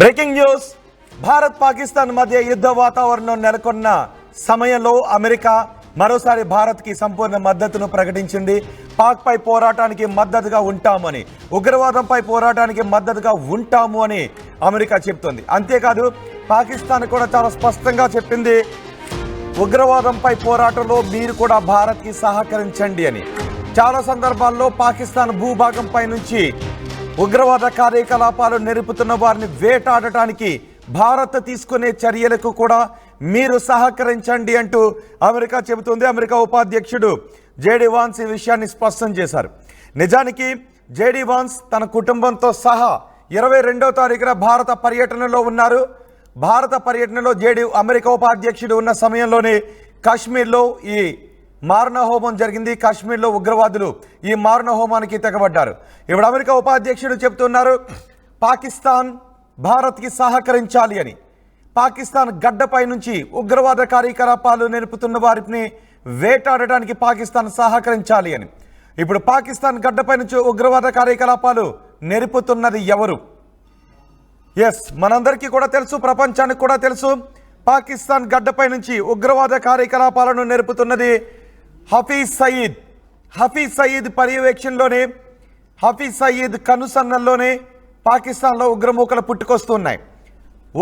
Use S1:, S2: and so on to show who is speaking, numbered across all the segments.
S1: Breaking news. Bharat Pakistan మధ్య యుద్ధ వాతావరణం నెలకొన్న సమయంలో అమెరికా మరోసారి భారత్కి సంపూర్ణ మద్దతును ప్రకటించింది. పాక్ పై పోరాటానికి మద్దతుగా ఉంటామని, ఉగ్రవాదంపై పోరాటానికి మద్దతుగా ఉంటాము అని అమెరికా చెప్తోంది. అంతేకాదు పాకిస్తాన్ కూడా చాలా స్పష్టంగా చెప్పింది, ఉగ్రవాదంపై పోరాటంలో మీరు కూడా భారత్కి సహకరించండి అని. చాలా సందర్భాల్లో పాకిస్తాన్ భూభాగంపై నుంచి ఉగ్రవాద కార్యకలాపాలు నెరుపుతున్న వారిని వేటాడటానికి భారత్ తీసుకునే చర్యలకు కూడా మీరు సహకరించండి అంటూ అమెరికా చెబుతుంది. అమెరికా ఉపాధ్యక్షుడు జేడీ వాన్స్ ఈ విషయాన్ని స్పష్టం చేశారు. నిజానికి జేడీ వాన్స్ తన కుటుంబంతో సహా 22వ తారీఖున భారత పర్యటనలో ఉన్నారు. భారత పర్యటనలో అమెరికా ఉపాధ్యక్షుడు ఉన్న సమయంలోనే కాశ్మీర్లో ఈ మారణ హోమం జరిగింది. కాశ్మీర్లో ఉగ్రవాదులు ఈ మారణ హోమానికి తెగబడ్డారు. ఇప్పుడు అమెరికా ఉపాధ్యక్షుడు చెప్తున్నారు, పాకిస్తాన్ భారత్కి సహకరించాలి అని. పాకిస్తాన్ గడ్డపై నుంచి ఉగ్రవాద కార్యకలాపాలు నెరుపుతున్న వారిని వేటాడడానికి పాకిస్తాన్ సహకరించాలి అని. ఇప్పుడు పాకిస్తాన్ గడ్డపై నుంచి ఉగ్రవాద కార్యకలాపాలు నెరుపుతున్నది ఎవరు? ఎస్, మనందరికీ కూడా తెలుసు, ప్రపంచానికి కూడా తెలుసు. పాకిస్తాన్ గడ్డపై నుంచి ఉగ్రవాద కార్యకలాపాలను నెరుపుతున్నది హఫీజ్ సయీద్. హఫీజ్ సయీద్ పర్యవేక్షణలోనే, హఫీజ్ సయీద్ కనుసన్నల్లోనే పాకిస్తాన్లో ఉగ్రమూకలు పుట్టుకొస్తున్నాయి.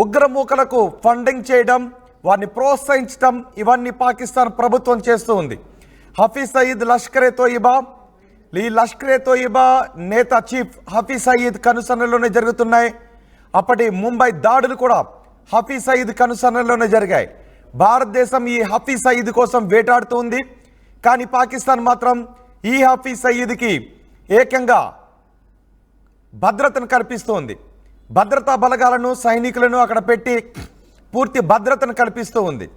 S1: ఉగ్రమూకలకు ఫండింగ్ చేయడం, వారిని ప్రోత్సహించడం, ఇవన్నీ పాకిస్తాన్ ప్రభుత్వం చేస్తూ ఉంది. హఫీజ్ సయీద్ లష్కరే తోయిబా, ఈ లష్కరే తోయిబా నేత చీఫ్ హఫీజ్ సయీద్ కనుసన్నల్లోనే జరుగుతున్నాయి. అప్పటి ముంబై దాడులు కూడా హఫీజ్ సయీద్ కనుసన్నల్లోనే జరిగాయి. భారతదేశం ఈ హఫీజ్ సయీద్ కోసం వేటాడుతుంది. కానీ పాకిస్తాన్ మాత్రం ఈ హఫీజ్ సయీద్కి ఏకంగా భద్రతను కల్పిస్తోంది. భద్రతా బలగాలను, సైనికులను అక్కడ పెట్టి పూర్తి భద్రతను కల్పిస్తూ ఉంది.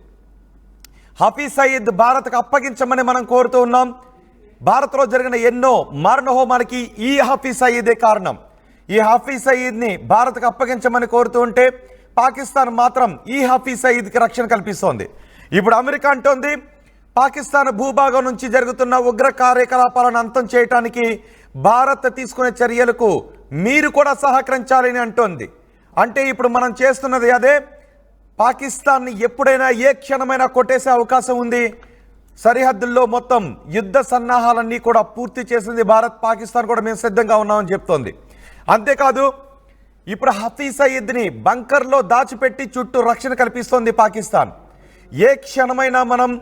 S1: హఫీజ్ సయీద్ భారత్కు అప్పగించమని మనం కోరుతూ ఉన్నాం. భారత్లో జరిగిన ఎన్నో మారణ హోమాలకి ఈ హఫీజ్ సయీదే కారణం. ఈ హఫీజ్ సయీద్ని భారత్కు అప్పగించమని కోరుతూ ఉంటే పాకిస్తాన్ మాత్రం ఈ హఫీజ్ సయీద్కి రక్షణ కల్పిస్తోంది. ఇప్పుడు అమెరికా అంటోంది, పాకిస్తాన్ భూభాగం నుంచి జరుగుతున్న ఉగ్ర కార్యకలాపాలను అంతం చేయడానికి భారత్ తీసుకునే చర్యలకు మీరు కూడా సహకరించాలని అంటోంది. అంటే ఇప్పుడు మనం చేస్తున్నది అదే. పాకిస్తాన్ని ఎప్పుడైనా ఏ క్షణమైనా కొట్టేసే అవకాశం ఉంది. సరిహద్దుల్లో మొత్తం యుద్ధ సన్నాహాలన్నీ కూడా పూర్తి చేసింది భారత్. పాకిస్తాన్ కూడా మేము సిద్ధంగా ఉన్నామని చెప్తోంది. అంతేకాదు ఇప్పుడు హఫీజ్ సయీద్ని బంకర్లో దాచిపెట్టి చుట్టూ రక్షణ కల్పిస్తోంది పాకిస్తాన్. ఏ క్షణమైనా మనం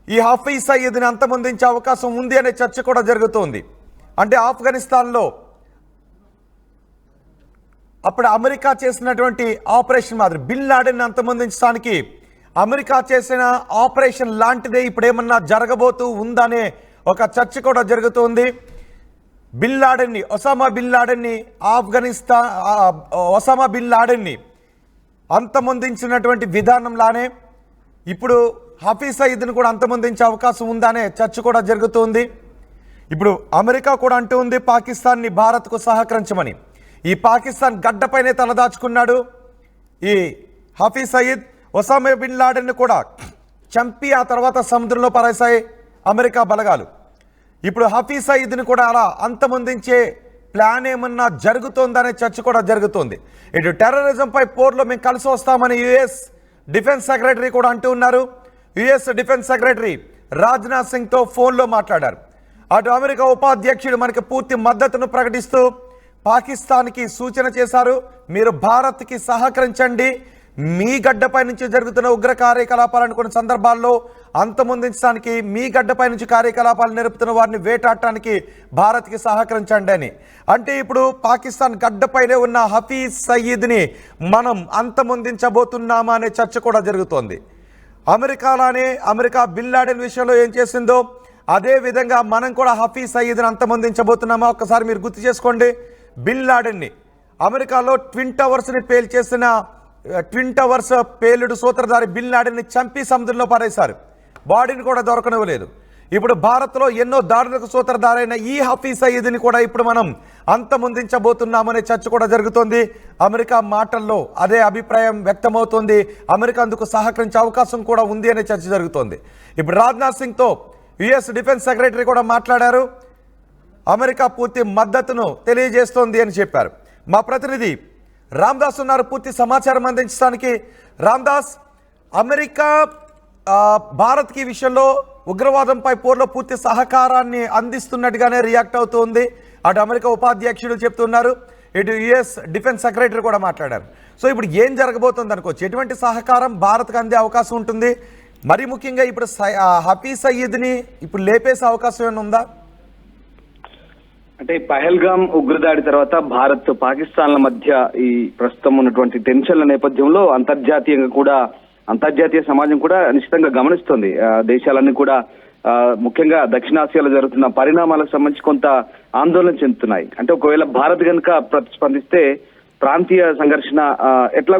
S1: ఈ హఫీజ్ సయీద్ని అంతమొందించే అవకాశం ఉంది అనే చర్చ కూడా జరుగుతోంది. అంటే ఆఫ్ఘనిస్తాన్లో అప్పుడు అమెరికా చేసినటువంటి ఆపరేషన్ మాదిరి బిన్ లాడెన్ అంతమొందించడానికి అమెరికా చేసిన ఆపరేషన్ లాంటిదే ఇప్పుడు ఏమన్నా జరగబోతూ ఉందనే ఒక చర్చ కూడా జరుగుతుంది. బిన్ లాడెన్ని, ఒసామా బిన్ లాడెన్ని ఒసామా బిన్ లాడెన్ని అంతమొందించినటువంటి విధానంలానే ఇప్పుడు హఫీజ్ సయీద్ని కూడా అంతమొందించే అవకాశం ఉందనే చర్చ కూడా జరుగుతుంది. ఇప్పుడు అమెరికా కూడా అంటూ ఉంది పాకిస్తాన్ని భారత్కు సహకరించమని. ఈ పాకిస్తాన్ గడ్డపైనే తలదాచుకున్నాడు ఈ హఫీజ్ సయీద్. ఒసామా బిన్ లాడెన్ని కూడా చంపి ఆ తర్వాత సముద్రంలో పరేశాయి అమెరికా బలగాలు. ఇప్పుడు హఫీజ్ సయీద్ని కూడా అలా అంతమొందించే ప్లాన్ ఏమన్నా జరుగుతోందనే చర్చ కూడా జరుగుతుంది. ఇటు టెర్రరిజంపై పోర్లో మేము కలిసి వస్తామని యుఎస్ డిఫెన్స్ సెక్రటరీ కూడా అంటూ ఉన్నారు. యుఎస్ డిఫెన్స్ సెక్రటరీ రాజ్నాథ్ సింగ్తో ఫోన్లో మాట్లాడారు. అటు అమెరికా ఉపాధ్యక్షుడు మనకి పూర్తి మద్దతును ప్రకటిస్తూ పాకిస్తాన్కి సూచన చేశారు, మీరు భారత్కి సహకరించండి. మీ గడ్డపై నుంచి జరుగుతున్న ఉగ్ర కార్యకలాపాలను కొన్ని సందర్భాల్లో అంతమొందించడానికి, మీ గడ్డపై నుంచి కార్యకలాపాలు నెరుపుతున్న వారిని వేటాడటానికి భారత్కి సహకరించండి అని. అంటే ఇప్పుడు పాకిస్తాన్ గడ్డపైనే ఉన్న హఫీజ్ సయీద్ని మనం అంతమొందించబోతున్నామా అనే చర్చ కూడా జరుగుతోంది. అమెరికా బిన్ లాడెన్ విషయంలో ఏం చేసిందో అదే విధంగా మనం కూడా హఫీజ్ సయీద్ని అంతమొందించబోతున్నామా? ఒక్కసారి మీరు గుర్తు చేసుకోండి. బిన్ లాడెన్ని అమెరికాలో ట్విన్ టవర్స్ పేలుడు సూత్రధారి బిన్ లాడెన్ని చంపి సముద్రంలో పారేశారు. బాడీని కూడా దొరకనివ్వలేదు. ఇప్పుడు భారత్లో ఎన్నో దాడులకు సూత్రధారైన ఈ హఫీజ్ సయీద్ని కూడా ఇప్పుడు మనం అంతమొందించబోతున్నామనే చర్చ కూడా జరుగుతోంది. అమెరికా మాటల్లో అదే అభిప్రాయం వ్యక్తమవుతోంది. అమెరికా అందుకు సహకరించే అవకాశం కూడా ఉంది అనే చర్చ జరుగుతోంది. ఇప్పుడు రాజ్నాథ్ సింగ్తో యుఎస్ డిఫెన్స్ సెక్రటరీ కూడా మాట్లాడారు. అమెరికా పూర్తి మద్దతును తెలియజేస్తోంది అని చెప్పారు. మా ప్రతినిధి రామ్దాస్ ఉన్నారు పూర్తి సమాచారం అందించడానికి. రామ్దాస్, అమెరికా భారత్కి విషయంలో ఉగ్రవాదంపై పోర్లో పూర్తి సహకారాన్ని అందిస్తున్నట్టుగానే రియాక్ట్ అవుతుంది. అటు అమెరికా ఉపాధ్యక్షుడు చెప్తున్నారు, ఇటు యుఎస్ డిఫెన్స్ సెక్రటరీ కూడా మాట్లాడారు. సో ఇప్పుడు ఏం జరగబోతుంది అనుకోవచ్చు? ఎటువంటి సహకారం భారత్కు అందే అవకాశం ఉంటుంది? మరి ముఖ్యంగా ఇప్పుడు హఫీజ్ సయీద్ని ఇప్పుడు లేపేసే అవకాశం ఏమైనా ఉందా?
S2: అంటే పహల్గామ్ ఉగ్రదాడి తర్వాత భారత్ పాకిస్తాన్ల మధ్య ఈ ప్రస్తుతం ఉన్నటువంటి టెన్షన్ల నేపథ్యంలో అంతర్జాతీయ సమాజం కూడా నిశ్చితంగా గమనిస్తోంది. దేశాలన్నీ కూడా ముఖ్యంగా దక్షిణాసియాలో జరుగుతున్న పరిణామాలకు సంబంధించి కొంత ఆందోళన చెందుతున్నాయి. అంటే ఒకవేళ భారత్ కనుక ప్రతిస్పందిస్తే ప్రాంతీయ సంఘర్షణ ఎట్లా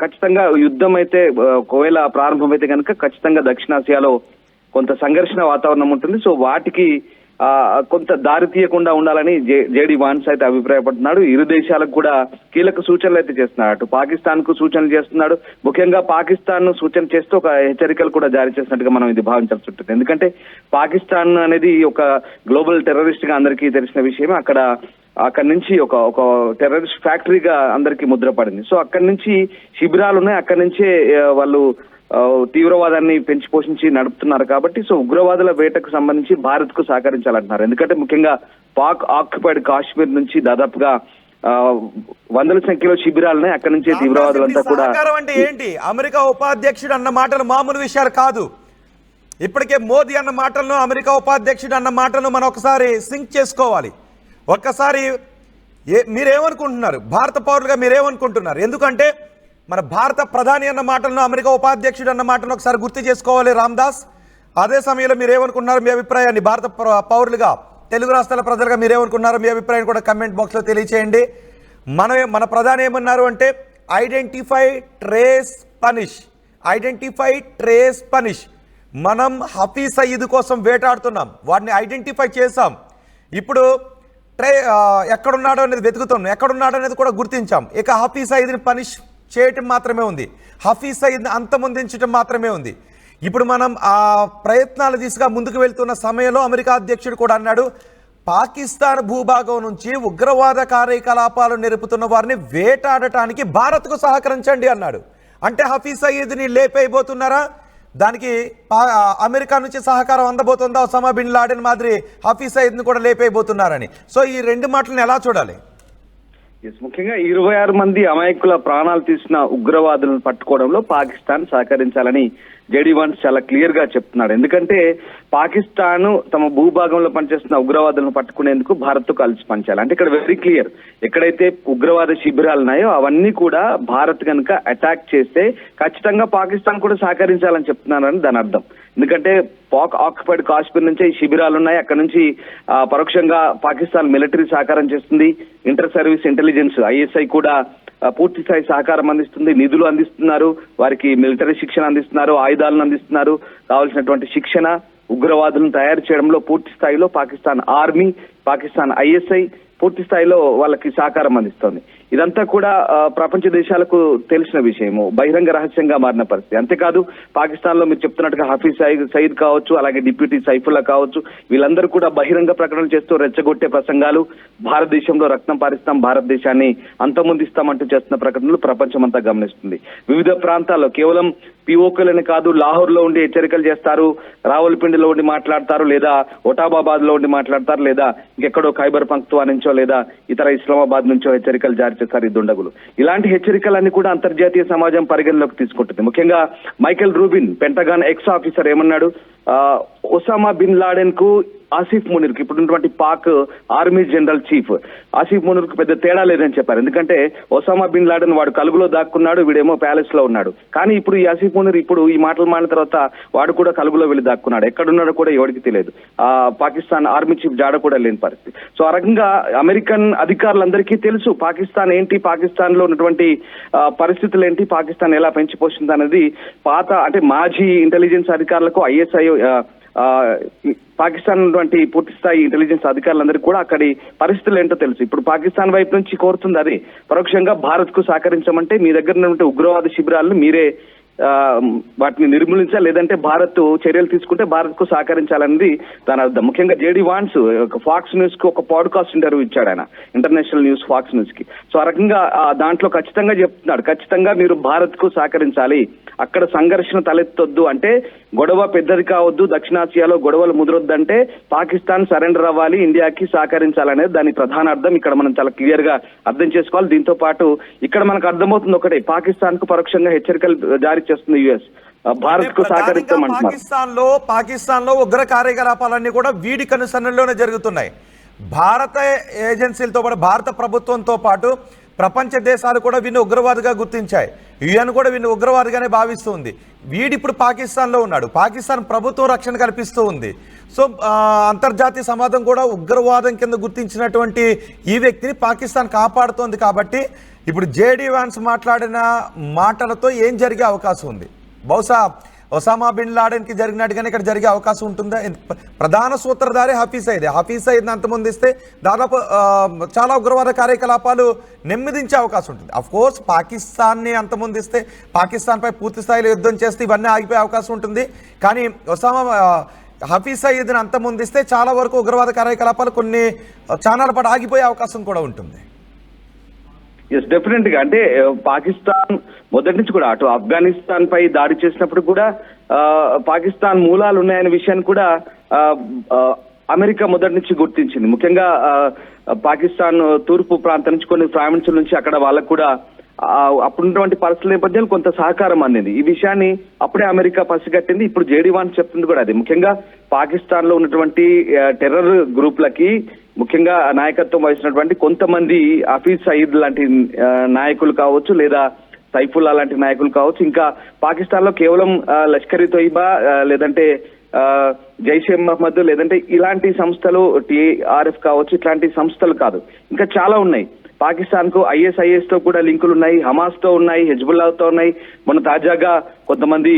S2: ఖచ్చితంగా యుద్ధం అయితే ఒకవేళ ప్రారంభమైతే కనుక ఖచ్చితంగా దక్షిణాసియాలో కొంత సంఘర్షణ వాతావరణం ఉంటుంది. సో వాటికి కొంత దారి తీయకుండా ఉండాలని జేడీ వాన్స్ అయితే అభిప్రాయపడుతున్నాడు. ఇరు దేశాలకు కూడా కీలక సూచనలు అయితే చేస్తున్నాడు. అటు పాకిస్తాన్ కు సూచనలు చేస్తున్నాడు. ముఖ్యంగా పాకిస్తాన్ ను సూచన చేస్తూ ఒక హెచ్చరికలు కూడా జారీ చేసినట్టుగా మనం ఇది భావించాల్సి ఉంటుంది. ఎందుకంటే పాకిస్తాన్ అనేది ఒక గ్లోబల్ టెర్రరిస్ట్ గా అందరికీ తెలిసిన విషయమే. అక్కడి నుంచి ఒక టెర్రరిస్ట్ ఫ్యాక్టరీగా అందరికీ ముద్రపడింది. సో అక్కడి నుంచి శిబిరాలు ఉన్నాయి, అక్కడి నుంచే వాళ్ళు తీవ్రవాదాన్ని పెంచి పోషించి నడుపుతున్నారు. కాబట్టి సో ఉగ్రవాదుల వేటకు సంబంధించి భారత్ కు సహకరించాలంటున్నారు. ఎందుకంటే ముఖ్యంగా పాక్ ఆక్యుపైడ్ కాశ్మీర్ నుంచి దాదాపుగా వందల సంఖ్యలో శిబిరాలున్నాయి. అక్కడి నుంచే తీవ్రవాదులంతా కూడా.
S1: అంటే ఏంటి? అమెరికా ఉపాధ్యక్షుడు అన్న మాటలు మామూలు విషయాలు కాదు. ఇప్పటికే మోదీ అన్న మాటలను, అమెరికా ఉపాధ్యక్షుడు అన్న మాటలను మనం ఒకసారి సింక్ చేసుకోవాలి. ఒక్కసారి మీరేమనుకుంటున్నారు? భారత పౌరులుగా మీరేమనుకుంటున్నారు? ఎందుకంటే మన భారత ప్రధాని అన్న మాటలను, అమెరికా ఉపాధ్యక్షుడు అన్న మాటలను ఒకసారి గుర్తు చేసుకోవాలి రామ్దాస్. అదే సమయంలో మీరేమనుకుంటున్నారు? మీ అభిప్రాయాన్ని భారత పౌరులుగా, తెలుగు రాష్ట్రాల ప్రజలుగా మీరేమనుకున్నారు? మీ అభిప్రాయం కూడా కమెంట్ బాక్స్లో తెలియచేయండి. మన ప్రధాని ఏమన్నారు అంటే identify, trace, punish. Identify, trace, punish. మనం హఫీజ్ సయీద్ కోసం వేటాడుతున్నాం, వాడిని ఐడెంటిఫై చేసాం. ఇప్పుడు ఎక్కడున్నాడో అనేది వెతుకుతున్నాం, ఎక్కడున్నాడో అనేది కూడా గుర్తించాం. ఇక హఫీజ్ సయీద్ని పనిష్ చేయటం మాత్రమే ఉంది, హఫీజ్ సయీద్ని అంతమొందించడం మాత్రమే ఉంది. ఇప్పుడు మనం ఆ ప్రయత్నాల దిశగా ముందుకు వెళ్తున్న సమయంలో అమెరికా అధ్యక్షుడు కూడా అన్నాడు, పాకిస్తాన్ భూభాగం నుంచి ఉగ్రవాద కార్యకలాపాలు నెరుపుతున్న వారిని వేటాడటానికి భారత్కు సహకరించండి అన్నాడు. అంటే హఫీజ్ సయీద్ని లేపైపోతున్నారా? దానికి అమెరికా నుంచి సహకారం అందబోతుందా? ఒసామా బిన్ లాడెన్ మాదిరి హఫీజ్ సయీద్ని కూడా లేపైపోతున్నారని. సో ఈ రెండు మాటలను ఎలా చూడాలి?
S2: ముఖ్యంగా 26 మంది అమాయకుల ప్రాణాలు తీసిన ఉగ్రవాదులను పట్టుకోవడంలో పాకిస్తాన్ సహకరించాలని జేడీ వాన్స్ చాలా క్లియర్ గా చెప్తున్నాడు. ఎందుకంటే పాకిస్తాన్ తమ భూభాగంలో పనిచేస్తున్న ఉగ్రవాదులను పట్టుకునేందుకు భారత్ తో కలిసి పనిచేయాలి. అంటే ఇక్కడ వెరీ క్లియర్, ఎక్కడైతే ఉగ్రవాద శిబిరాలు ఉన్నాయో అవన్నీ కూడా భారత్ కనుక అటాక్ చేస్తే ఖచ్చితంగా పాకిస్తాన్ కూడా సహకరించాలని చెప్తున్నారని దాని అర్థం. ఎందుకంటే పాక్ ఆక్యుపైడ్ కాశ్మీర్ నుంచే ఈ శిబిరాలు ఉన్నాయి. అక్కడ నుంచి పరోక్షంగా పాకిస్తాన్ మిలిటరీ సహకారం చేస్తుంది. ఇంటర్ సర్వీస్ ఇంటెలిజెన్స్ ఐఎస్ఐ కూడా పూర్తి స్థాయి సహకారం అందిస్తుంది, నిధులు అందిస్తున్నారు, వారికి మిలిటరీ శిక్షణ అందిస్తున్నారు, ఆయుధాలను అందిస్తున్నారు, కావాల్సినటువంటి శిక్షణ, ఉగ్రవాదులను తయారు చేయడంలో పూర్తి స్థాయిలో పాకిస్తాన్ ఆర్మీ, పాకిస్తాన్ ఐఎస్ఐ పూర్తి స్థాయిలో వాళ్ళకి సహకారం అందిస్తోంది. ఇదంతా కూడా ప్రపంచ దేశాలకు తెలిసిన విషయము, బహిరంగ రహస్యంగా మారిన పరిస్థితి. అంతేకాదు పాకిస్తాన్ లో మీరు చెప్తున్నట్టుగా హఫీజ్ సయీద్ కావచ్చు, అలాగే డిప్యూటీ సైఫుల్లా కావచ్చు, వీళ్ళందరూ కూడా బహిరంగ ప్రకటనలు చేస్తూ రెచ్చగొట్టే ప్రసంగాలు, భారతదేశంలో రక్తం పారిస్తాం, భారతదేశాన్ని అంతమొందిస్తామంటూ చేస్తున్న ప్రకటనలు ప్రపంచం అంతా గమనిస్తుంది. వివిధ ప్రాంతాల్లో కేవలం పిఓకేలని కాదు, లాహోర్ లో ఉండి హెచ్చరికలు చేస్తారు, రావల్పిండిలో ఉండి మాట్లాడతారు, లేదా ఒటాబాబాద్ లో ఉండి మాట్లాడతారు, లేదా ఇంకెక్కడో ఖైబర్ పఖ్తువా నుంచో లేదా ఇతర ఇస్లామాబాద్ నుంచో హెచ్చరికలు జారీ చేస్తారు ఈ దుండగులు. ఇలాంటి హెచ్చరికలన్నీ కూడా అంతర్జాతీయ సమాజం పరిగణలోకి తీసుకుంటుంది. ముఖ్యంగా Michael Rubin, pentagon X officer ఏమన్నాడు? ఒసామా బిన్ లాడెన్ కు ఆసిఫ్ మునీర్ కి, ఇప్పుడున్నటువంటి Pak army general chief Asif Munir కు పెద్ద తేడా లేదని చెప్పారు. ఎందుకంటే ఒసామా బిన్ లాడెన్ వాడు కలుగులో దాక్కున్నాడు, వీడేమో ప్యాలెస్ లో ఉన్నాడు. కానీ ఇప్పుడు ఈ ఆసిఫ్ మునీర్ ఇప్పుడు ఈ మాటలు మాడిన తర్వాత వాడు కూడా కలుగులో వెళ్ళి దాక్కున్నాడు. ఎక్కడున్నాడో కూడా ఎవరికి తెలియదు. పాకిస్తాన్ ఆర్మీ చీఫ్ జాడ కూడా లేని పరిస్థితి. సో ఆ రకంగా అమెరికన్ అధికారులందరికీ తెలుసు పాకిస్తాన్ ఏంటి, పాకిస్తాన్ లో ఉన్నటువంటి పరిస్థితులు ఏంటి, పాకిస్తాన్ ఎలా పెంచి పోషింది అనేది పాత అంటే మాజీ ఇంటెలిజెన్స్ అధికారులకు, ఐఎస్ఐ పాకిస్తాన్ ఉన్నటువంటి పూర్తి స్థాయి ఇంటెలిజెన్స్ అధికారులందరికీ కూడా అక్కడి పరిస్థితులు ఏంటో తెలుసు. ఇప్పుడు పాకిస్తాన్ వైపు నుంచి కోరుతుంది అది పరోక్షంగా భారత్ కు సహకరించమంటే, మీ దగ్గర ఉన్నటువంటి ఉగ్రవాద శిబిరాలను మీరే వాటిని నిర్మూలించాలి, లేదంటే భారత్ చర్యలు తీసుకుంటే భారత్ కు సహకరించాలనేది దాని అర్థం. ముఖ్యంగా జేడీ వాన్స్ ఫాక్స్ న్యూస్ కి ఒక పాడ్కాస్ట్ ఇంటర్వ్యూ ఇచ్చాడు ఆయన, ఇంటర్నేషనల్ న్యూస్ ఫాక్స్ న్యూస్ కి. సో ఆ రకంగా దాంట్లో ఖచ్చితంగా చెప్తున్నాడు, ఖచ్చితంగా మీరు భారత్ కు సహకరించాలి, అక్కడ సంఘర్షణ తలెత్తొద్దు, అంటే గొడవ పెద్దది కావద్దు, దక్షిణాసియాలో గొడవలు ముదరొద్దంటే పాకిస్తాన్ సరెండర్ అవ్వాలి, ఇండియాకి సహకరించాలనేది దాని ప్రధాన అర్థం. ఇక్కడ మనం చాలా క్లియర్ గా అర్థం చేసుకోవాలి. దీంతో పాటు ఇక్కడ మనకు అర్థమవుతుంది ఒకటే, పాకిస్తాన్ కు పరోక్షంగా హెచ్చరికలు జారీ చేస్తుంది యుఎస్, భారత్ కు సహకరిస్తామంటున్నారు.
S1: పాకిస్తాన్ లో ఉగ్ర కార్యకలాపాలన్నీ కూడా వీడి కనుసన్నల్లోనే జరుగుతున్నాయి. భారత ఏజెన్సీలతో పాటు భారత ప్రభుత్వంతో పాటు ప్రపంచ దేశాలు కూడా వీడిని ఉగ్రవాదిగా గుర్తించాయి. యుఎన్ కూడా వీడిని ఉగ్రవాదిగానే భావిస్తుంది. వీడిప్పుడు పాకిస్తాన్లో ఉన్నాడు, పాకిస్తాన్ ప్రభుత్వం రక్షణ కల్పిస్తూ ఉంది. సో అంతర్జాతీయ సమాజం కూడా ఉగ్రవాదం కింద గుర్తించినటువంటి ఈ వ్యక్తిని పాకిస్తాన్ కాపాడుతోంది. కాబట్టి ఇప్పుడు జేడీ వాన్స్ మాట్లాడిన మాటలతో ఏం జరిగే అవకాశం ఉంది? బహుశా ఒసామా బిన్ లాడెన్కి జరిగినట్టుగానే ఇక్కడ జరిగే అవకాశం ఉంటుందా? ప్రధాన సూత్రధారి హఫీజ్ సయీద్ని అంతమొందిస్తే దాదాపు చాలా ఉగ్రవాద కార్యకలాపాలు నెమ్మదించే అవకాశం ఉంటుంది. అఫ్ కోర్స్ పాకిస్తాన్ని అంతమొందిస్తే, పాకిస్తాన్పై పూర్తి స్థాయిలో యుద్ధం చేస్తే ఇవన్నీ ఆగిపోయే అవకాశం ఉంటుంది. కానీ హఫీజ్ సయీద్ని అంతమొందిస్తే చాలా వరకు ఉగ్రవాద కార్యకలాపాలు కొన్ని ఛానల్ పాటు ఆగిపోయే అవకాశం కూడా ఉంటుంది.
S2: ఎస్, డెఫినెట్ గా. అంటే పాకిస్తాన్ మొదటి నుంచి కూడా అటు ఆఫ్ఘనిస్తాన్ పై దాడి చేసినప్పుడు కూడా పాకిస్తాన్ మూలాలు ఉన్నాయనే విషయాన్ని కూడా అమెరికా మొదటి నుంచి గుర్తించింది. ముఖ్యంగా పాకిస్తాన్ తూర్పు ప్రాంతం నుంచి కొన్ని ప్రావిన్సుల నుంచి అక్కడ వాళ్ళకు కూడా అప్పుడున్నటువంటి పరిస్థితుల నేపథ్యంలో కొంత సహకారం అందింది. ఈ విషయాన్ని అప్పుడే అమెరికా పసిగట్టింది. ఇప్పుడు జేడీ వాన్స్ చెప్తుంది కూడా అది. ముఖ్యంగా పాకిస్తాన్ లో ఉన్నటువంటి టెర్రర్ గ్రూప్లకి ముఖ్యంగా నాయకత్వం వహించినటువంటి కొంతమంది హఫీజ్ సయీద్ లాంటి నాయకులు కావచ్చు, లేదా సైఫుల్లా లాంటి నాయకులు కావచ్చు, ఇంకా పాకిస్తాన్ లో కేవలం లష్కర్-ఇ తోయిబా లేదంటే జైషే మహమ్మద్ లేదంటే ఇలాంటి సంస్థలు, టిఆర్ఎఫ్ కావచ్చు, ఇట్లాంటి సంస్థలు కాదు, ఇంకా చాలా ఉన్నాయి. పాకిస్తాన్ కు ఐఎస్ఐఎస్ తో కూడా లింకులు ఉన్నాయి, హమాస్ తో ఉన్నాయి, హెజ్బుల్లాతో ఉన్నాయి. మొన్న తాజాగా కొంతమంది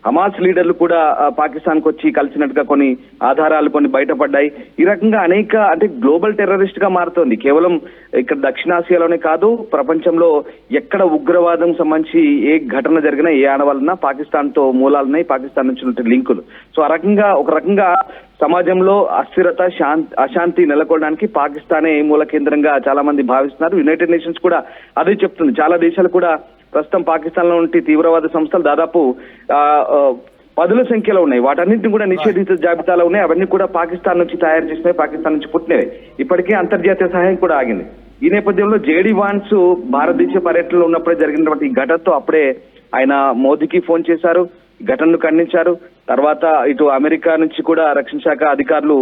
S2: హమాస్ లీడర్లు కూడా పాకిస్తాన్ కు వచ్చి కలిసినట్టుగా కొన్ని ఆధారాలు కొన్ని బయటపడ్డాయి. ఈ రకంగా అనేక, అంటే గ్లోబల్ టెర్రరిస్ట్ గా మారుతోంది. కేవలం ఇక్కడ దక్షిణాసియాలోనే కాదు, ప్రపంచంలో ఎక్కడ ఉగ్రవాదం సంబంధించి ఏ ఘటన జరిగినా, ఏ ఆనవాళ్ళన్నా పాకిస్తాన్ తో మూలాలున్నాయి, పాకిస్తాన్ నుంచి ఉన్న లింకులు. సో ఆ రకంగా ఒక రకంగా సమాజంలో అస్థిరత, అశాంతి నెలకొనడానికి పాకిస్తానే మూల కేంద్రంగా చాలా మంది భావిస్తున్నారు. యునైటెడ్ నేషన్స్ కూడా అదే చెప్తుంది. చాలా దేశాలు కూడా ప్రస్తుతం పాకిస్తాన్ లో ఉంటే తీవ్రవాద సంస్థలు దాదాపు 10ల సంఖ్యలో ఉన్నాయి. వాటన్నింటినీ కూడా నిషేధిత జాబితాలో ఉన్నాయి. అవన్నీ కూడా పాకిస్తాన్ నుంచి తయారు చేసినవి, పాకిస్తాన్ నుంచి పుట్టినవి. ఇప్పటికే అంతర్జాతీయ సహాయం కూడా ఆగింది. ఈ నేపథ్యంలో జేడీ వాన్స్ భారతదేశ పర్యటనలో ఉన్నప్పుడే జరిగినటువంటి ఈ ఘటనతో అప్పుడే ఆయన మోదీకి ఫోన్ చేశారు, ఘటనను ఖండించారు. తర్వాత ఇటు అమెరికా నుంచి కూడా రక్షణ శాఖ అధికారులు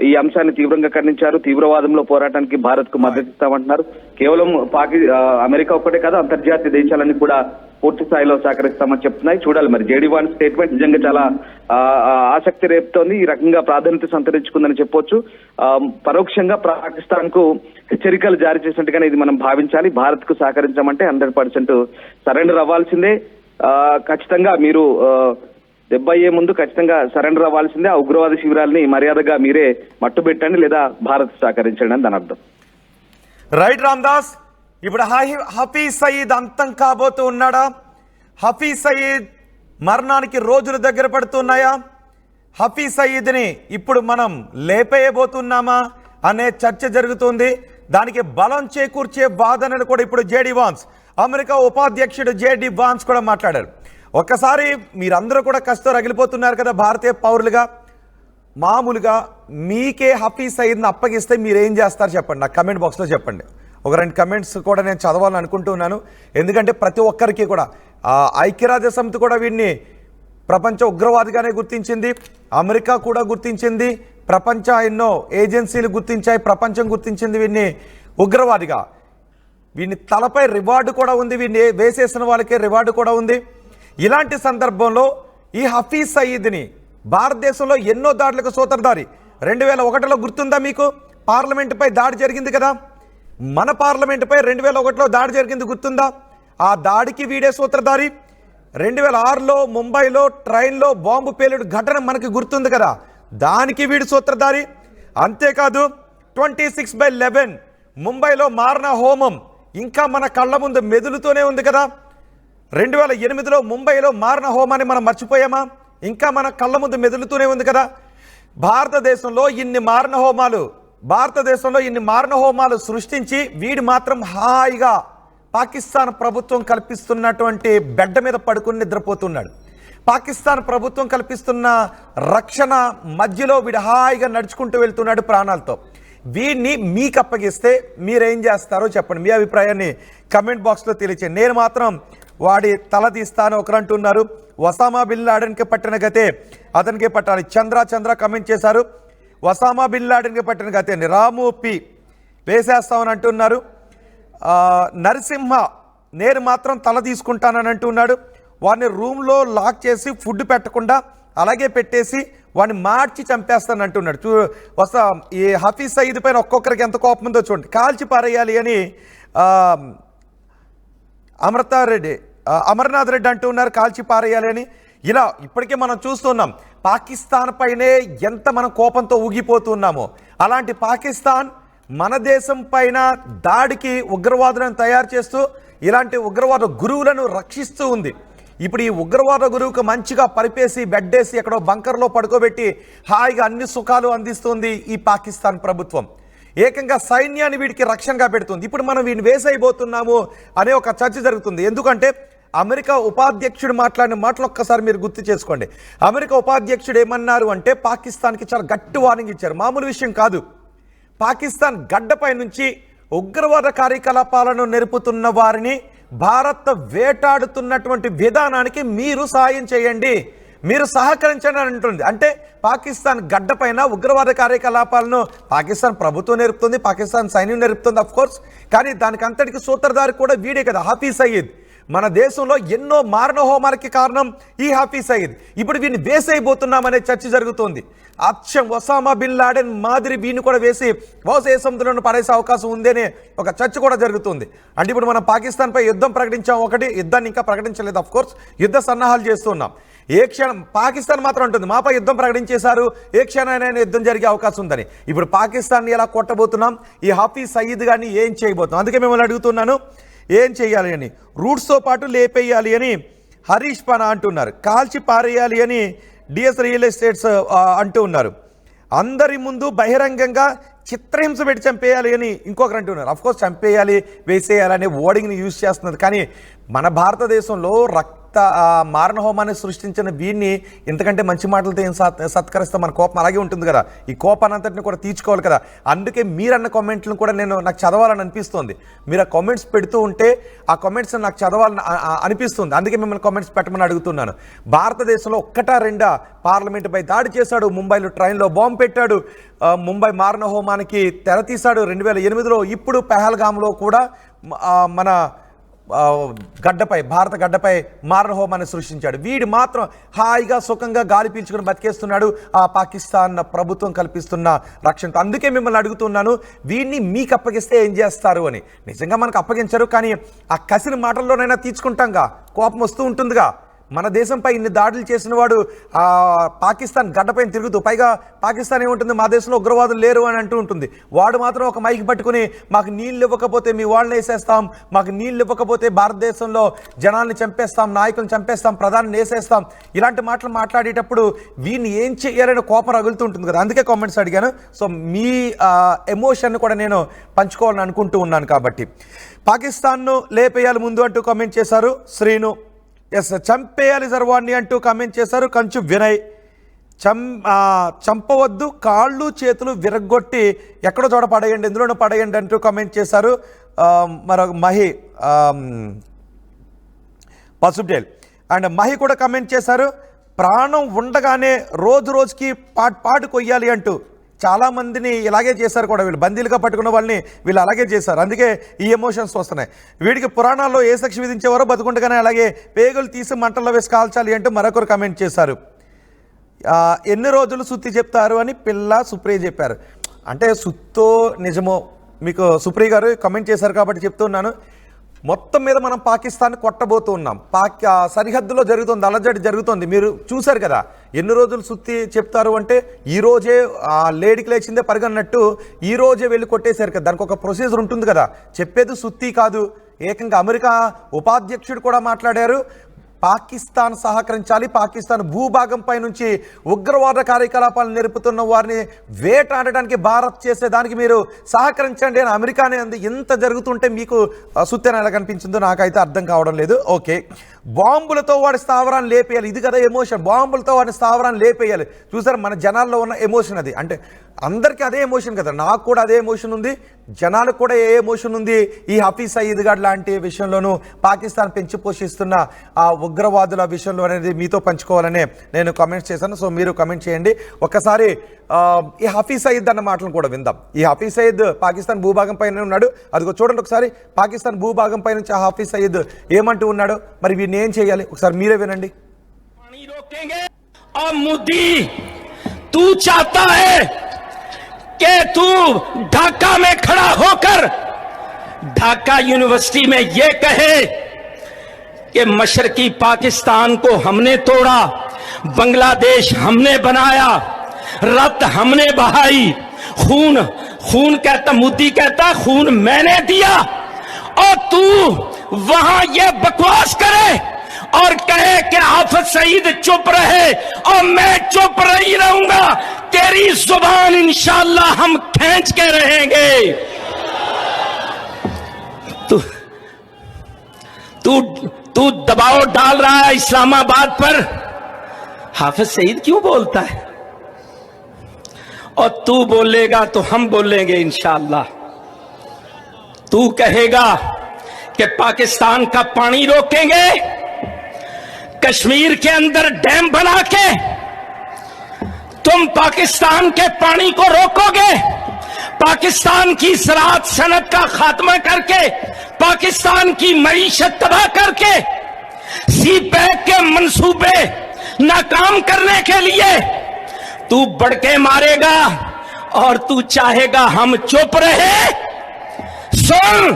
S2: ఈ అంశాన్ని తీవ్రంగా ఖండించారు. తీవ్రవాదంలో పోరాటానికి భారత్ కు మద్దతు ఇస్తామంటున్నారు. కేవలం అమెరికా ఒక్కటే కాదు, అంతర్జాతీయ దేశాలన్నీ కూడా పూర్తి స్థాయిలో సహకరిస్తామని చెప్తున్నాయి. చూడాలి మరి జేడీ వాన్స్ స్టేట్మెంట్ నిజంగా చాలా ఆసక్తి రేపుతోంది. ఈ రకంగా ప్రాధాన్యత సంతరించుకుందని చెప్పొచ్చు. పరోక్షంగా పాకిస్తాన్ కు హెచ్చరికలు జారీ చేసినట్టుగానే ఇది మనం భావించాలి. భారత్ కు సహకరించామంటే 100% సరెండర్ అవ్వాల్సిందే. ఖచ్చితంగా మీరు దెబ్బ అయ్యే ముందు ఖచ్చితంగా సరెండర్ అవ్వాల్సిందే. ఆ ఉగ్రవాద శిబిరాలని మర్యాదగా మీరే మట్టుబెట్టండి, లేదా భారత్ సహకరించండి అని దాని అర్థం.
S1: రైట్ రామ్దాస్, ఇప్పుడు హఫీజ్ సయీద్ అంతం కాబోతూ ఉన్నాడా? హఫీజ్ సయీద్ మరణానికి రోజులు దగ్గర పడుతున్నాయా? హఫీజ్ సయీద్ని ఇప్పుడు మనం లేపేయబోతున్నామా అనే చర్చ జరుగుతుంది. దానికి బలం చేకూర్చే వాదనలు కూడా ఇప్పుడు జేడీ వాన్స్, అమెరికా ఉపాధ్యక్షుడు జేడీ వాన్స్ కూడా మాట్లాడారు. ఒక్కసారి మీరందరూ కూడా కష్టం రగిలిపోతున్నారు కదా భారతీయ పౌరులుగా. మామూలుగా మీకే హఫీజ్ సయీద్ని అప్పగిస్తే మీరు ఏం చేస్తారు చెప్పండి, నాకు కమెంట్ బాక్స్లో చెప్పండి. ఒక 2 కమెంట్స్ కూడా నేను చదవాలని అనుకుంటున్నాను. ఎందుకంటే ప్రతి ఒక్కరికి కూడా ఐక్యరాజ్య సమితి కూడా వీడిని ప్రపంచ ఉగ్రవాదిగానే గుర్తించింది, అమెరికా కూడా గుర్తించింది, ప్రపంచ ఎన్నో ఏజెన్సీలు గుర్తించాయి, ప్రపంచం గుర్తించింది వీడిని ఉగ్రవాదిగా. వీడిని తలపై రివార్డు కూడా ఉంది, వీడిని వేసేసిన వాళ్ళకే రివార్డు కూడా ఉంది. ఇలాంటి సందర్భంలో ఈ హఫీజ్ సయీద్ని భారతదేశంలో ఎన్నో దాడులకు సూత్రధారి. 2001లో గుర్తుందా మీకు? పార్లమెంటుపై దాడి జరిగింది కదా, మన పార్లమెంటుపై 2001లో దాడి జరిగింది గుర్తుందా? ఆ దాడికి వీడే సూత్రధారి. 2006లో ముంబైలో ట్రైన్లో బాంబు పేలుడు ఘటన మనకి గుర్తుంది కదా, దానికి వీడు సూత్రధారి. అంతేకాదు 26/11 ముంబైలో మారణ హోమం ఇంకా మన కళ్ళ ముందు మెదులుతూనే ఉంది కదా. 2008లో ముంబైలో మారణ హోమాన్ని మనం మర్చిపోయామా? ఇంకా మన కళ్ళ ముందు మెదులుతూనే ఉంది కదా. భారతదేశంలో ఇన్ని మారణ హోమాలు సృష్టించి వీడు మాత్రం హాయిగా పాకిస్తాన్ ప్రభుత్వం కల్పిస్తున్నటువంటి బెడ్ మీద పడుకుని నిద్రపోతున్నాడు. పాకిస్తాన్ ప్రభుత్వం కల్పిస్తున్న రక్షణ మధ్యలో వీడు హాయిగా నడుచుకుంటూ వెళ్తున్నాడు ప్రాణాలతో. వీడిని మీకు అప్పగిస్తే మీరేం చేస్తారో చెప్పండి. మీ అభిప్రాయాన్ని కమెంట్ బాక్స్లో తెలియచేయండి. నేను మాత్రం వాడి తల తీస్తాను ఒకరు అంటున్నారు. ఒసామా బిన్ లాడెన్కి పట్టిన గతే అతనికి పట్టాలి. చంద్ర కమెంట్ చేశారు. ఒసామా బిన్ లాడెన్కి పట్టిన గతే అని రాము పి వేసేస్తామని అంటున్నారు. నరసింహ నేను మాత్రం తల తీసుకుంటానని అంటున్నాడు. వాడిని రూమ్లో లాక్ చేసి ఫుడ్ పెట్టకుండా అలాగే పెట్టేసి వాడిని మార్చి చంపేస్తాను అంటున్నాడు. ఈ హఫీజ్ సయీద్ పైన ఒక్కొక్కరికి ఎంత కోపం ఉందో చూడండి. కాల్చి పారేయాలి అని అమర్నాథ్ రెడ్డి అంటున్నారు, కాల్చి పారేయాలి అని. ఇలా ఇప్పటికే మనం చూస్తున్నాం పాకిస్తాన్ పైనే ఎంత మనం కోపంతో ఊగిపోతున్నామో. అలాంటి పాకిస్తాన్ మన దేశం పైన దాడికి ఉగ్రవాదులను తయారు చేస్తూ ఇలాంటి ఉగ్రవాద గురువులను రక్షిస్తూ ఉంది. ఇప్పుడు ఈ ఉగ్రవాద గురువుకు మంచిగా పరిపేసి బెడ్డేసి ఎక్కడో బంకర్లో పడుకోబెట్టి హాయిగా అన్ని సుఖాలు అందిస్తుంది ఈ పాకిస్తాన్ ప్రభుత్వం. ఏకంగా సైన్యాన్ని వీడికి రక్షణగా పెడుతుంది. ఇప్పుడు మనం వీడిని వేసైపోతున్నాము అనే ఒక చర్చ జరుగుతుంది. ఎందుకంటే అమెరికా ఉపాధ్యక్షుడు మాట్లాడిన మాటలు ఒక్కసారి మీరు గుర్తు చేసుకోండి. అమెరికా ఉపాధ్యక్షుడు ఏమన్నారు అంటే పాకిస్తాన్కి చాలా గట్టి వార్నింగ్ ఇచ్చారు. మామూలు విషయం కాదు. పాకిస్తాన్ గడ్డపై నుంచి ఉగ్రవాద కార్యకలాపాలను నెరుపుతున్న వారిని భారత్ వేటాడుతున్నటువంటి విధానానికి మీరు సాయం చేయండి, మీరు సహకరించండి అని అంటుంది. అంటే పాకిస్తాన్ గడ్డపైన ఉగ్రవాద కార్యకలాపాలను పాకిస్తాన్ ప్రభుత్వం నేర్పుతుంది, పాకిస్తాన్ సైన్యం నేర్పుతుంది అఫ్ కోర్స్. కానీ దానికి అంతటికి సూత్రధారి కూడా వీడే కదా, హఫీజ్ సయీద్. మన దేశంలో ఎన్నో మారణ హోమాలకి కారణం ఈ హఫీజ్ సయీద్. ఇప్పుడు వీడిని వేసైపోతున్నామనే చర్చ జరుగుతోంది. అచ్చం ఒసామా బిన్ లాడెన్ మాదిరి వీడిని కూడా వేసి ఏ సముద్రంలో పడేసే అవకాశం ఉందనే ఒక చర్చ కూడా జరుగుతుంది. అంటే ఇప్పుడు మనం పాకిస్తాన్పై యుద్ధం ప్రకటించాం, ఒకటి యుద్ధాన్ని ఇంకా ప్రకటించలేదు అఫ్ కోర్స్, యుద్ధ సన్నాహాలు చేస్తున్నాం. ఏ క్షణం పాకిస్తాన్ మాత్రం ఉంటుంది మాపై యుద్ధం ప్రకటించేశారు, ఏ క్షణమైనా యుద్ధం జరిగే అవకాశం ఉందని. ఇప్పుడు పాకిస్తాన్ని ఎలా కొట్టబోతున్నాం, ఈ హఫీజ్ సయీద్ గారిని ఏం చేయబోతున్నాం? అందుకే మిమ్మల్ని అడుగుతున్నాను, ఏం చేయాలి అని. రూట్స్తో పాటు లేపేయాలి అని హరీష్ పనా అంటున్నారు. కాల్చి పారేయాలి అని డిఎస్ రియల్ ఎస్టేట్స్ అంటూ ఉన్నారు. అందరి ముందు బహిరంగంగా చిత్రహింస పెట్టి చంపేయాలి అని ఇంకొకరు అంటున్నారు. అఫ్కోర్స్ చంపేయాలి వేసేయాలి అనే వర్డింగ్ని యూజ్ చేస్తున్నది. కానీ మన భారతదేశంలో మారణ హోమాన్ని సృష్టించిన వీడిని ఇంతకంటే మంచి మాటలతో ఏం సత్కరిస్తే మన కోపం అలాగే ఉంటుంది కదా. ఈ కోపాన్ని అంతటిని కూడా తీర్చుకోవాలి కదా. అందుకే మీరన్న కామెంట్లను కూడా నాకు చదవాలని అనిపిస్తుంది. మీరు ఆ కామెంట్స్ పెడుతూ ఉంటే ఆ కామెంట్స్ నాకు చదవాలని అనిపిస్తుంది. అందుకే మిమ్మల్ని కామెంట్స్ పెట్టమని అడుగుతున్నాను. భారతదేశంలో ఒక్కటా రెండా పార్లమెంటుపై దాడి చేశాడు, ముంబైలో ట్రైన్లో బాంబు పెట్టాడు, ముంబై మారణ హోమానికి తెరతీశాడు 2008లో. ఇప్పుడు పెహల్గామ్లో కూడా మన భారత గడ్డపై మారణ హోమాన్ని సృష్టించాడు. వీడు మాత్రం హాయిగా సుఖంగా గాలి పీల్చుకుని బతికేస్తున్నాడు ఆ పాకిస్తాన్ ప్రభుత్వం కల్పిస్తున్న రక్షణతో. అందుకే మిమ్మల్ని అడుగుతున్నాను, వీడిని మీకు అప్పగిస్తే ఏం చేస్తారు అని. నిజంగా మనకు అప్పగించరు, కానీ ఆ కసిన మాటల్లోనైనా తీర్చుకుంటాంగా, కోపం వస్తూ ఉంటుందిగా. మన దేశంపై ఇన్ని దాడులు చేసిన వాడు పాకిస్తాన్ గడ్డపైన తిరుగుతూ, పైగా పాకిస్తాన్ ఏముంటుంది, మా దేశంలో ఉగ్రవాదులు లేరు అని అంటూ ఉంటుంది. వాడు మాత్రం ఒక మైక్ పట్టుకుని మాకు నీళ్ళు ఇవ్వకపోతే మీ వాళ్ళని వేసేస్తాం, మాకు నీళ్ళు ఇవ్వకపోతే భారతదేశంలో జనాల్ని చంపేస్తాం, నాయకులను చంపేస్తాం, ప్రధాని వేసేస్తాం, ఇలాంటి మాటలు మాట్లాడేటప్పుడు వీడిని ఏం చేయాలని కోపం రగులుతూ ఉంటుంది కదా. అందుకే కామెంట్స్ అడిగాను. సో మీ ఎమోషన్ని కూడా నేను పంచుకోవాలని అనుకుంటూ ఉన్నాను. కాబట్టి పాకిస్తాన్ను లేపేయాలి ముందు అంటూ కామెంట్ చేశారు శ్రీను. చంపేయాలి జర్వాన్ని అంటూ కామెంట్ చేశారు కంచు వినయ్. చంపవద్దు, కాళ్ళు చేతులు విరగొట్టి ఎక్కడో చోట పడేయండి, ఎందులోనూ పడేయండి అంటూ కామెంట్ చేశారు మరొక మహి పసుపుటేల్. అండ్ మహి కూడా కామెంట్ చేశారు ప్రాణం ఉండగానే రోజుకి పాటు కొయ్యాలి అంటూ. చాలామందిని ఇలాగే చేశారు కూడా, వీళ్ళు బందీలుగా పట్టుకున్న వాళ్ళని వీళ్ళు అలాగే చేశారు. అందుకే ఈ ఎమోషన్స్ వస్తున్నాయి. వీడికి పురాణాల్లో ఏ శిక్ష విధించేవారో బతుకుండగానే అలాగే పేగులు తీసి మంటల్లో వేసి కాల్చాలి అంటూ మరొకరు కామెంట్ చేశారు. ఎన్ని రోజులు సుత్తి చెప్తారు అని పిల్ల సుప్రియ చెప్పారు. అంటే సుత్తో నిజమో మీకు సుప్రియ గారు కామెంట్ చేశారు కాబట్టి చెప్తున్నాను. మొత్తం మీద మనం పాకిస్తాన్ కొట్టబోతూ ఉన్నాం. సరిహద్దులో జరుగుతుంది, అలజడి జరుగుతుంది. మీరు చూశారు కదా, ఎన్ని రోజులు సుత్తి చెప్తారు అంటే ఈరోజే లేడికి లేచిందే పరిగన్నట్టు ఈరోజే వెళ్ళి కొట్టేశారు కదా. దానికి ఒక ప్రొసీజర్ ఉంటుంది కదా. చెప్పేది సుత్తి కాదు, ఏకంగా అమెరికా ఉపాధ్యక్షుడు కూడా మాట్లాడారు. పాకిస్తాన్ సహకరించాలి, పాకిస్తాన్ భూభాగంపై నుంచి ఉగ్రవాద కార్యకలాపాలు నేర్పుతున్న వారిని వేటాడడానికి భారత్ చేసేదానికి మీరు సహకరించండి అని అమెరికానే అంది. ఇంత జరుగుతుంటే మీకు సుత్తెన ఎలా కనిపించిందో నాకైతే అర్థం కావడం లేదు. ఓకే, బాంబులతో వాడి స్థావరాన్ని లేపేయాలి, ఇది కదా ఎమోషన్. బాంబులతో వాడి స్థావరాన్ని లేపేయాలి. చూసారు మన జనాల్లో ఉన్న ఎమోషన్ అది. అంటే అందరికీ అదే ఎమోషన్ కదా, నాకు కూడా అదే ఎమోషన్ ఉంది, జనాలకు కూడా ఏ ఎమోషన్ ఉంది. ఈ హఫీజ్ సయీద్ గాడ్ లాంటి విషయంలోనూ పాకిస్తాన్ పెంచి పోషిస్తున్న ఆ ఉగ్రవాదుల విషయంలో అనేది మీతో పంచుకోవాలనే నేను కామెంట్స్ చేశాను. సో మీరు కామెంట్ చేయండి. ఒకసారి ఈ హఫీజ్ సయీద్ అన్న మాటలను కూడా విందాం. ఈ హఫీజ్ సయీద్ పాకిస్తాన్ భూభాగం పైన ఉన్నాడు. అదిగో చూడండి ఒకసారి, పాకిస్తాన్ భూభాగం పై నుంచి ఆ హఫీజ్ సయీద్ ఏమంటూ ఉన్నాడు, మరి వీడిని ఏం చేయాలి ఒకసారి మీరే వినండి.
S3: तू चाहता है कि तू ढाका में खड़ा होकर ढाका यूनिवर्सिटी में यह कहे कि मशरकी पाकिस्तान को हमने तोड़ा, बांग्लादेश हमने बनाया, रक्त हमने बहाई, खून कहता, मोदी कहता खून मैंने दिया, और तू वहां ये बकवास करे और कहे कि हाफिज सईद चुप रहे और मैं चुप नहीं रहूंगा. तेरी जुबान इंशाअल्लाह हम खींच के रहेंगे. तू दबाव डाल रहा है इस्लामाबाद पर. हाफिज सईद क्यों बोलता है? और तू बोलेगा तो हम बोलेंगे इंशाअल्लाह. तू कहेगा कि पाकिस्तान का पानी रोकेंगे, कश्मीर के अंदर डैम बना के तुम पाकिस्तान के पानी को रोकोगे, पाकिस्तान की ज़राअत सनत का खात्मा करके, पाकिस्तान की मईशत तबाह करके, सी पैक के मंसूबे नाकाम करने के लिए तू बढ़ के मारेगा और तू चाहेगा हम चुप रहे. सुन,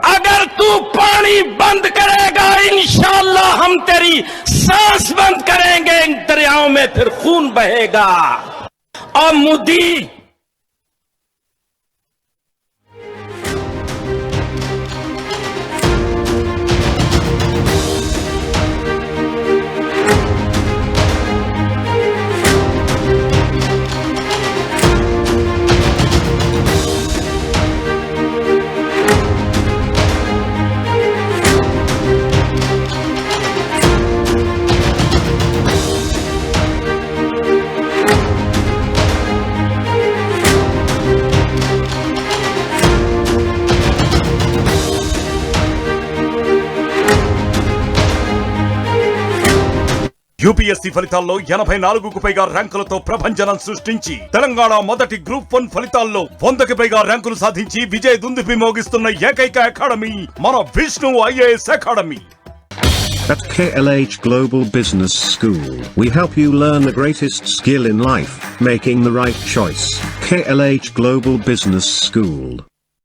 S3: अगर तू पानी बंद करेगा इंशाअल्लाह हम तेरी सांस बंद करेंगे. इन दरियाओं में फिर खून बहेगा. और मोदी
S4: యూపీఎస్సీ ఫలితాల్లో 84కు పైగా ర్యాంకులతో ప్రభంజనం సృష్టించి తెలంగాణ మొదటి గ్రూప్ 1 ఫలితాల్లో 100కి పైగా ర్యాంకులు సాధించి విజయ దుందుభి మోగిస్తున్న ఏకైక అకాడమీ మన Vishnu IAS academy.
S5: At KLH Global Business School, we help you learn the greatest skill in life, making the right choice. KLH Global Business School.